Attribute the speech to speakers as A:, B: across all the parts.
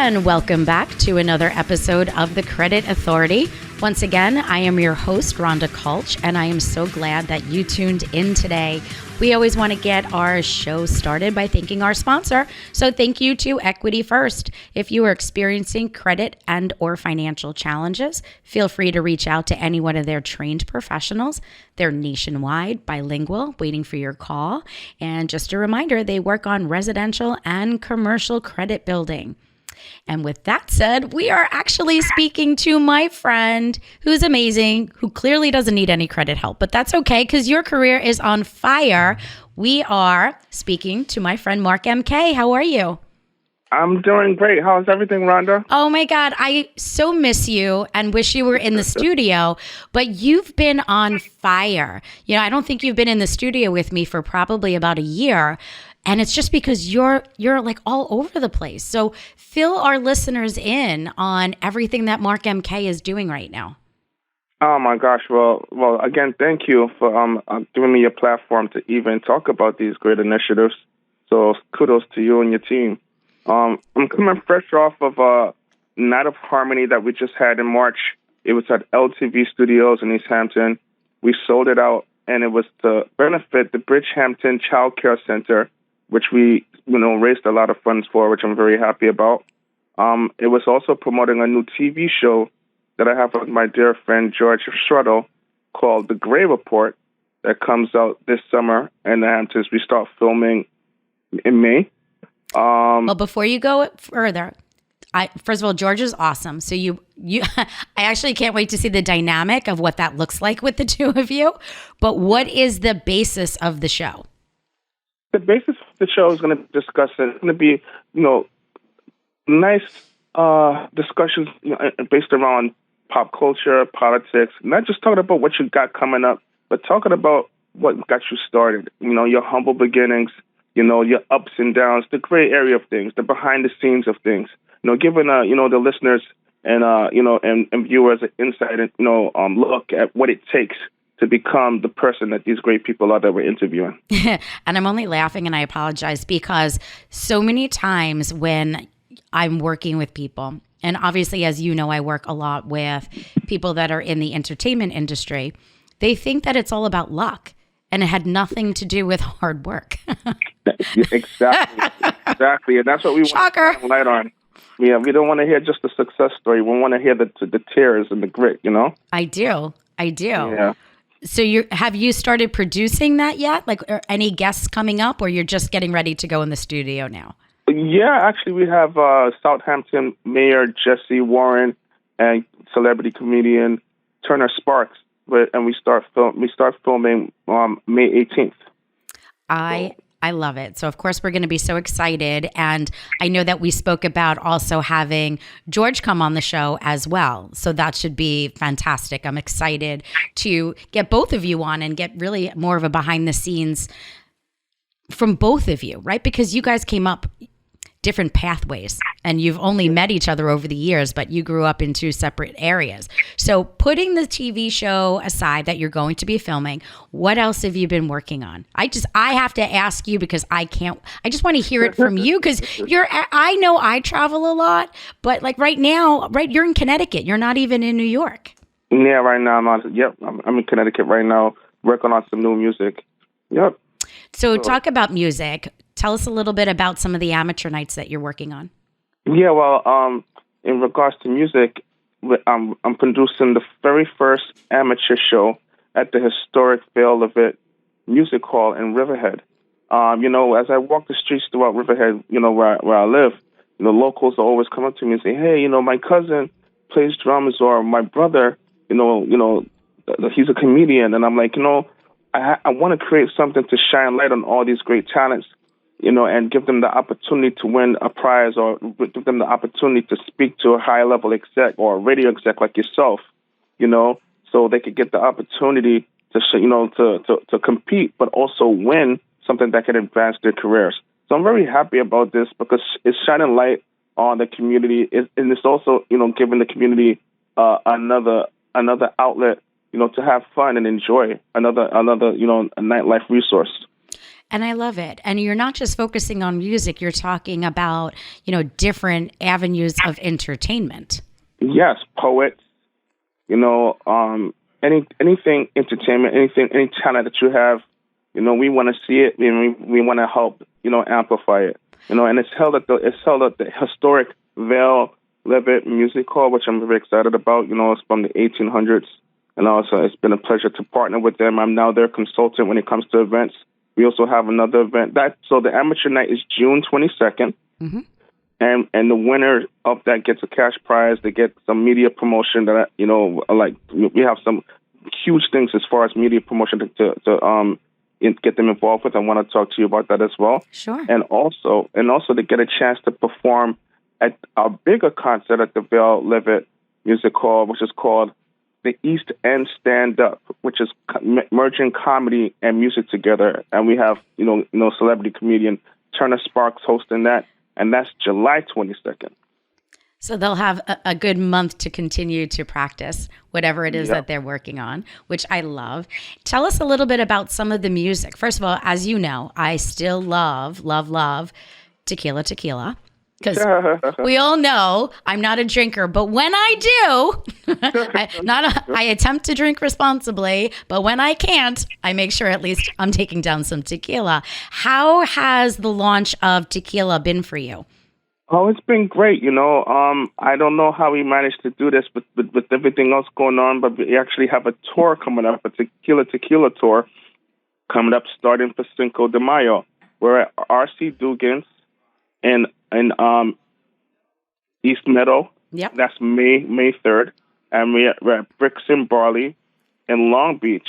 A: And welcome back to another episode of The Credit Authority. Once again, I am your host, Rhonda Kulch, and I am so glad that you tuned in today. We always want to get our show started by thanking our sponsor. So thank you to Equity First. If you are experiencing credit and or financial challenges, feel free to reach out to any one of their trained professionals. They're nationwide, bilingual, waiting for your call. And just a reminder, they work on residential and commercial credit building. And with that said, we are actually speaking to my friend who's amazing, who clearly doesn't need any credit help, but that's okay because your career is on fire. We are speaking to my friend Mark MK. How are you?
B: I'm doing great. How's everything, Rhonda?
A: Oh my God, I so miss you and wish you were in the studio, but you've been on fire. You know, I don't think you've been in the studio with me for probably about a year. And it's just because you're like all over the place. So fill our listeners in on everything that Mark MK is doing right now.
B: Oh my gosh. Well, again, thank you for giving me a platform to even talk about these great initiatives. So kudos to you and your team. I'm coming fresh off of Night of Harmony that we just had in March. It was at LTV Studios in East Hampton. We sold it out, and it was to benefit the Bridgehampton Child Care Center, which we, raised a lot of funds for, which I'm very happy about. It was also promoting a new TV show that I have with my dear friend George Shruttle called The Gray Report that comes out this summer in the Hamptons. We start filming in May.
A: Well, before you go further, first of all, George is awesome. So you, I actually can't wait to see the dynamic of what that looks like with the two of you. But what is the basis of the show?
B: The basis of the show is going to discuss it. It's going to be, nice discussions based around pop culture, politics, not just talking about what you got coming up, but talking about what got you started, your humble beginnings, your ups and downs, the gray area of things, the behind the scenes of things, giving, the listeners and, and viewers an insight and, look at what it takes to become the person that these great people are that we're interviewing.
A: And I'm only laughing, and I apologize, because so many times when I'm working with people, and obviously, as you know, I work a lot with people that are in the entertainment industry, they think that it's all about luck, and it had nothing to do with hard work.
B: Exactly. And that's what we want to shine light on. Yeah, we don't want to hear just the success story. We want to hear the tears and the grit,
A: I do.
B: Yeah.
A: So have you started producing that yet? Like, are any guests coming up, or you're just getting ready to go in the studio now?
B: Yeah, actually, we have Southampton Mayor Jesse Warren and celebrity comedian Turner Sparks, and we start filming May 18th.
A: I love it. So, of course, we're going to be so excited. And I know that we spoke about also having George come on the show as well. So that should be fantastic. I'm excited to get both of you on and get really more of a behind the scenes from both of you, right? Because you guys came up different pathways and you've only met each other over the years, but you grew up in two separate areas. So putting the TV show aside that you're going to be filming, what else have you been working on? I have to ask you because I just want to hear it from you because I know I travel a lot, but like right now, you're in Connecticut. You're not even in New York.
B: Yeah, right now I'm in Connecticut right now, working on some new music. Yep.
A: So talk about music. Tell us a little bit about some of the amateur nights that you're working on.
B: Yeah, well, in regards to music, I'm producing the very first amateur show at the historic Vale of It Music Hall in Riverhead. As I walk the streets throughout Riverhead, where I live, locals always come up to me and say, hey, my cousin plays drums, or my brother, he's a comedian. And I'm like, I want to create something to shine light on all these great talents, and give them the opportunity to win a prize, or give them the opportunity to speak to a high-level exec or a radio exec like yourself, so they could get the opportunity to compete, but also win something that can advance their careers. So I'm very happy about this because it's shining light on the community, and it's also, giving the community another outlet, to have fun and enjoy another a nightlife resource.
A: And I love it. And you're not just focusing on music, you're talking about, different avenues of entertainment.
B: Yes, poets, anything entertainment, any talent that you have, we want to see it, and we want to help, amplify it. And it's held at the historic Vale Levitt Music Hall, which I'm very excited about. It's from the 1800s, and also it's been a pleasure to partner with them. I'm now their consultant when it comes to events. We also have another event so the amateur night is June 22nd, and the winner of that gets a cash prize. They get some media promotion that we have some huge things as far as media promotion to get them involved with. I want to talk to you about that as well.
A: Sure.
B: And also to get a chance to perform at our bigger concert at the Vale Levitt Music Hall, which is called the East End Stand Up, which is merging comedy and music together. And we have, celebrity comedian Turner Sparks hosting that, and that's July 22nd.
A: So they'll have a good month to continue to practice whatever it is that they're working on, which I love. Tell us a little bit about some of the music. First of all, as you know, I still love Tequila. Because we all know I'm not a drinker, but when I do, I attempt to drink responsibly, but when I can't, I make sure at least I'm taking down some tequila. How has the launch of tequila been for you?
B: Oh, it's been great. I don't know how we managed to do this with everything else going on, but we actually have a tour coming up, a Tequila tour coming up starting for Cinco de Mayo. We're at RC Dugan's in East Meadow.
A: Yep.
B: That's May 3rd. And we're at Bricks and Barley in Long Beach.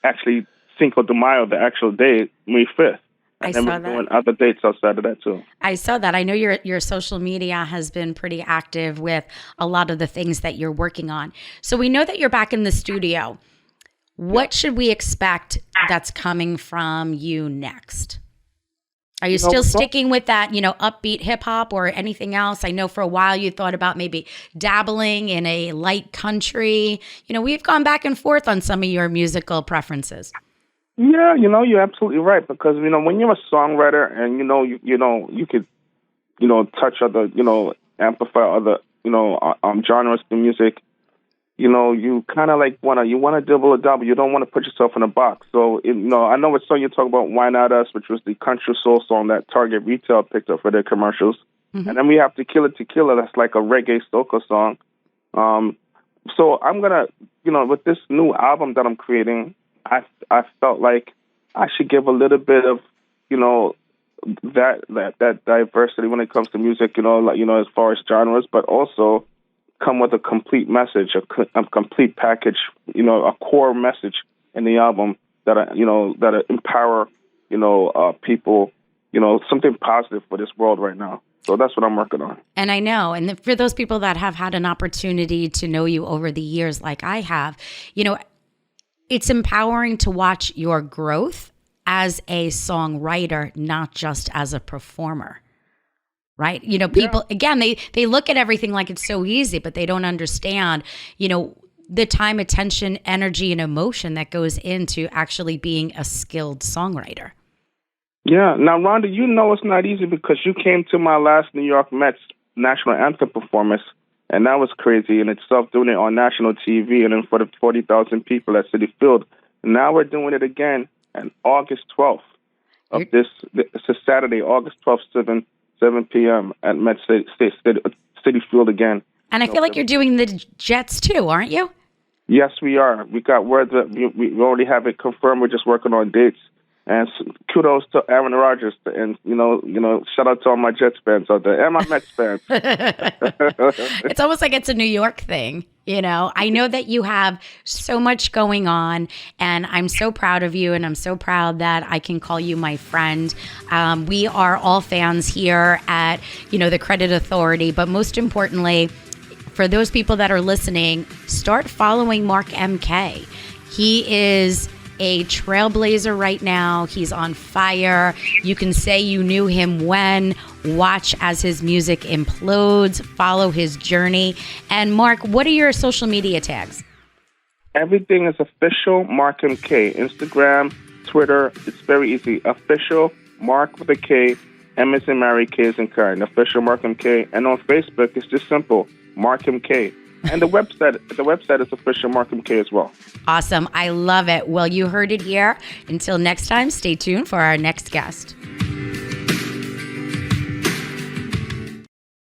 B: Actually, Cinco de Mayo, the actual day, May 5th. And then we're doing other dates outside of that too.
A: I saw that. I know your social media has been pretty active with a lot of the things that you're working on. So we know that you're back in the studio. What should we expect that's coming from you next? Are you still sticking with that, upbeat hip hop or anything else? I know for a while you thought about maybe dabbling in a light country. We've gone back and forth on some of your musical preferences.
B: Yeah, you're absolutely right, because when you're a songwriter and you could touch other, amplify other, genres of music, you kind of want to double or double. You don't want to put yourself in a box. So, I know what song you talk about, Why Not Us, which was the country soul song that Target Retail picked up for their commercials. Mm-hmm. And then we have Tequila, that's like a reggae soca song. So I'm going to, with this new album that I'm creating, I felt like I should give a little bit of, that diversity when it comes to music, as far as genres, but also come with a complete message, a complete package, a core message in the album that empower, people, something positive for this world right now. So that's what I'm working on.
A: And I know, and for those people that have had an opportunity to know you over the years, like I have, it's empowering to watch your growth as a songwriter, not just as a performer, right? People, again, they look at everything like it's so easy, but they don't understand, the time, attention, energy, and emotion that goes into actually being a skilled songwriter.
B: Yeah. Now, Rhonda, it's not easy because you came to my last New York Mets national anthem performance, and that was crazy in itself, doing it on national TV and in front of 40,000 people at Citi Field. Now we're doing it again on August 12th of this. It's a Saturday, August 12th, 7 p.m. at Met Citi Field again.
A: And I feel like you're doing the Jets too, aren't you?
B: Yes, we are. We got word that we already have it confirmed. We're just working on dates. And kudos to Aaron Rodgers, and shout out to all my Jets fans out there and my Mets fans.
A: It's almost like it's a New York thing, I know that you have so much going on, and I'm so proud of you, and I'm so proud that I can call you my friend. We are all fans here at the Credit Authority, but most importantly, for those people that are listening, start following Mark MK. He is a trailblazer right now. He's on fire. You can say you knew him when. Watch as his music implodes. Follow his journey. And Mark, what are your social media tags?
B: Everything is official Mark MK. Instagram, Twitter, it's very easy. Official Mark with a K, M as in Mary, K as in Karen. Official Mark MK. And on Facebook, it's just simple, Mark MK. And the website is Official Mark MK as well.
A: Awesome. I love it. Well, you heard it here. Until next time, stay tuned for our next guest.